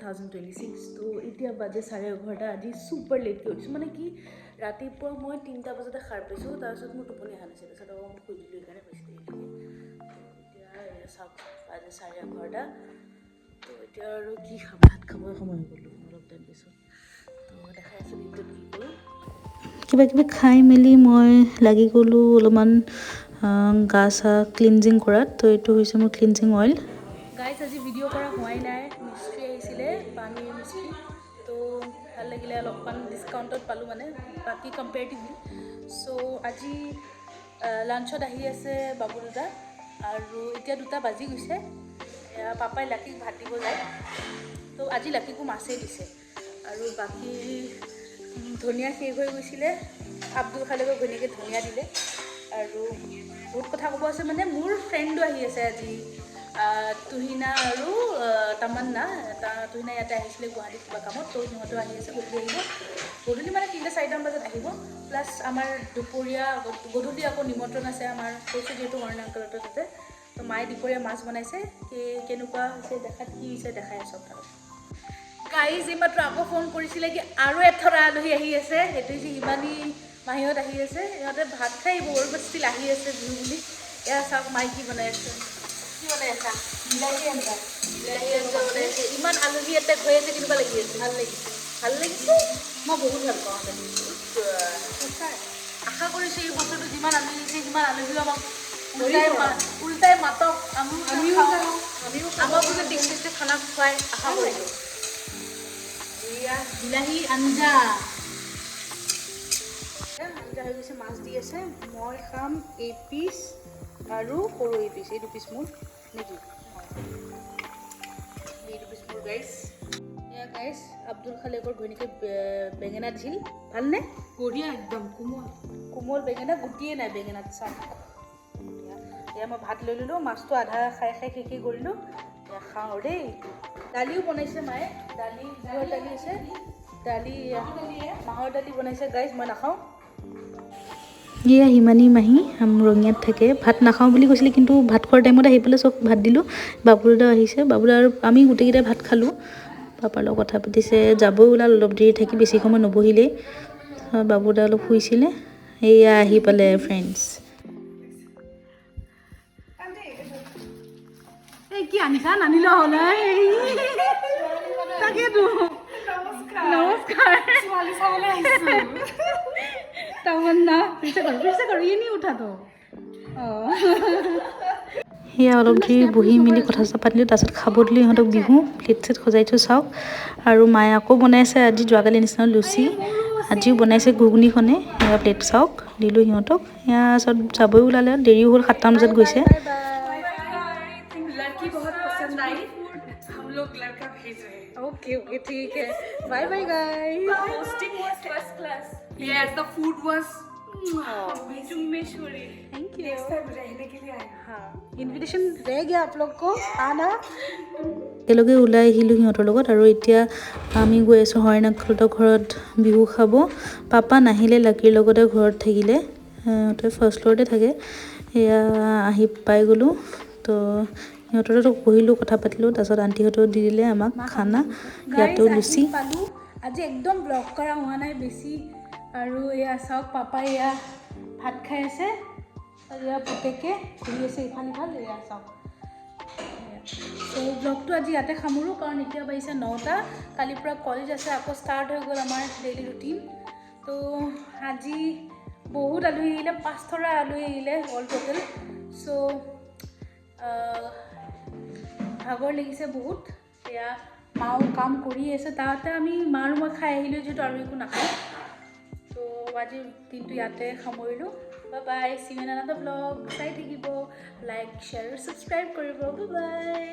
2026 তো এতিয়া বাজে 11:30 আজি সুপাৰ লেটকৈ উঠিছোঁ মানে কি ৰাতিপুৱা মই 3টা বজাতে সাৰ পাইছোঁ তাৰপিছত মোৰ টোপনি অহা নাছিল তাৰপিছত মই শুই দিলোঁ সেইকাৰণে বেছি দেৰিলৈকে এতিয়া চাওক বাজে 11:30 তো এতিয়া আৰু কি খাম ভাত খাবৰ সময় হৈ গ'লোঁ অলপ টাইম পিছত তো দেখাই আছোঁ দিনটোত কি কৰোঁ কিবা কিবি খাই মেলি মই লাগি গ'লোঁ অলপমান গা চা ক্লিনজিং কৰাত তো এইটো হৈছে মোৰ ক্লিনজিং অইল গাইজ আজি ভিডিঅ' কৰা হোৱাই নাই মিস্ত্ৰী আহিছিলে পানী মিস্ত্ৰী তো ভাল লাগিলে অলপমান ডিছকাউণ্টত পালোঁ মানে বাকী কম্পেৰেটিভলি চ' আজি লাঞ্চত আহি আছে বাবু দুটা আৰু এতিয়া 2টা বাজি গৈছে পাপাই লাকিক ভাত দিব যায় তো আজি লাকিকো মাছেই দিছে আৰু বাকী ধনিয়া শেষ হৈ গৈছিলে আব্দুল খালেকৰ ঘৈণীয়েকে ধনিয়া দিলে আৰু বহুত কথা ক'ব আছে মানে মোৰ ফ্ৰেণ্ডো আহি আছে আজি তুহিনা আৰু তামান্না তুহিনা ইয়াতে আহিছিলে গুৱাহাটীত কিবা কামত তো সিহঁতো আহি আছে গধূলি মানে 3-4টামান বজাত আহিব প্লাছ আমাৰ দুপৰীয়া গধূলি আকৌ নিমন্ত্ৰণ আছে আমাৰ কৈছোঁ যিহেতু অৰ্ণ আংকলহঁতৰ তাতে তো মায়ে দুপৰীয়া মাছ বনাইছে কেনেকুৱা হৈছে দেখাত কি হৈছে দেখাই আছোঁ আপোনালোক গাইজ এইমাত্ৰ আকৌ ফোন কৰিছিলে কি আৰু এথৰা আলহী আহি আছে সেইটো হৈছে হিমানী মাহীহঁত আহি আছে সিহঁতে ভাত খাই বৰ ষ্টিল আহি আছে বিহু বুলি এয়া চাওক মায়ে কি বনাই আছে কি বনাই আছা বিলাহী আঞ্জা বনাইছে ইমান আলহী এটা হৈ আছে কেনেকুৱা লাগি আছে ভাল লাগিছে মই বহুত ভাল পাওঁ আশা কৰিছোঁ এই বছৰটো যিমান আলহী আছে সিমান আলহীও আমাক উল্টাই মাতক আমিও আমাক বোলে টেষ্টি খানা খুৱাই আশা কৰিছোঁ বিলাহী আঞ্জা হৈ গৈছে মাছ দি আছে মই খাম এই পিচ আৰু সৰু এই পিচ এই 2 পিচ মোৰ নেকি এই 2 পিচ মোৰ গাইছ এয়া গাইছ আব্দুল খালেকৰ ঘৈণীয়েকে বেঙেনা দিছিল ভালনে বঢ়িয়া একদম কোমল বেঙেনা গুটিয়ে নাই বেঙেনাত চাম এয়া মই ভাত লৈ ল'লোঁ মাছটো আধা খাই শেষেই কৰিলোঁ এয়া খাওঁ দেই দালিও বনাইছে মায়ে মাহৰ দালি আছে মাহৰ দালি বনাইছে গাইজ মই নাখাওঁ এয়া হিমানী মাহী ৰঙিয়াত থাকে ভাত নাখাওঁ বুলি কৈছিলে কিন্তু ভাত খোৱাৰ টাইমত আহি পেলাই চব ভাত দিলোঁ বাবুদাও আহিছে বাবুদা আৰু আমি গোটেইকেইটাই ভাত খালোঁ পাপাৰ লগত কথা পাতিছে যাবই ওলাল অলপ দেৰি থাকি বেছি সময় নবহিলেই বাবুদা অলপ শুইছিলে এয়া আহি পালে ফ্ৰেণ্ডছ এই কি আনিছা নানিলেও হ'ল তাকেতো নমস্কাৰ ছোৱালী চাবলৈ আহিছোঁ তামান্না পিছে কৰো এনে উঠাতো সেয়া অলপ দেৰি বহি মেলি কথা চথা পাতিলোঁ তাৰপিছত খাব দিলোঁ ইহঁতক বিহু প্লেট চেট সজাইছোঁ চাওক আৰু মায়ে আকৌ বনাইছে আজি যোৱাকালি নিচিনা লুচি আজিও বনাইছে ঘুগুনিখনে সেয়া প্লেট চাওক দিলোঁ সিহঁতক সেয়া চব যাবই ওলালে দেৰিও হ'ল 7টামান বজাত গৈছে Okay, ठीक है. Bye bye guys. The hosting was first class. Yes, the food was Jumeshwari. Thank you. Next time रहने के लिए आए. हाँ. Invitation रह गया आप लोग को आना. একেলগে ওলাই আহিলোঁ সিহঁতৰ লগত আৰু এতিয়া আমি গৈ আছোঁ হৰেণ আংকলৰ ঘৰত বিহু খাব পাপা নাহিলে লাকিৰ লগতে ঘৰত থাকিলে সিহঁতে ফাৰ্ষ্ট ফ্ল'ৰতে থাকে এয়া আহি পাই গ'লোঁ তো সিহঁতৰতো বহিলোঁ কথা পাতিলোঁ তাৰপিছত আণ্টিহঁতেও দি দিলে আমাক খানা ইয়াতো লুচি পালোঁ আজি একদম ব্লগ কৰা হোৱা নাই বেছি আৰু এয়া চাওক পাপাই এয়া ভাত খাই আছে আৰু এয়া পুতেকে ঘূৰি আছে ইফাল এয়া চাওক ত' ব্লগটো আজি ইয়াতে সামৰোঁ কাৰণ এতিয়া বাজিছে 9টা কালিৰ পৰা কলেজ আছে আকৌ ষ্টাৰ্ট হৈ গ'ল আমাৰ ডেইলি ৰুটিন তো আজি বহুত আলহী আহিলে 5 আলহী আহিলে অল টোটেল চ' ভাগৰ লাগিছে বহুত এয়া মাও কাম কৰি আছে তাতে আমি মা আৰু মই খাই আহিলোঁ যিহেতু আৰু একো নাখাওঁ তো আজি দিনটো ইয়াতে সামৰিলোঁ bye bye see you in another blog চাই থাকিব লাইক শ্বেয়াৰ ছাবস্ক্ৰাইব কৰিব বাই বাই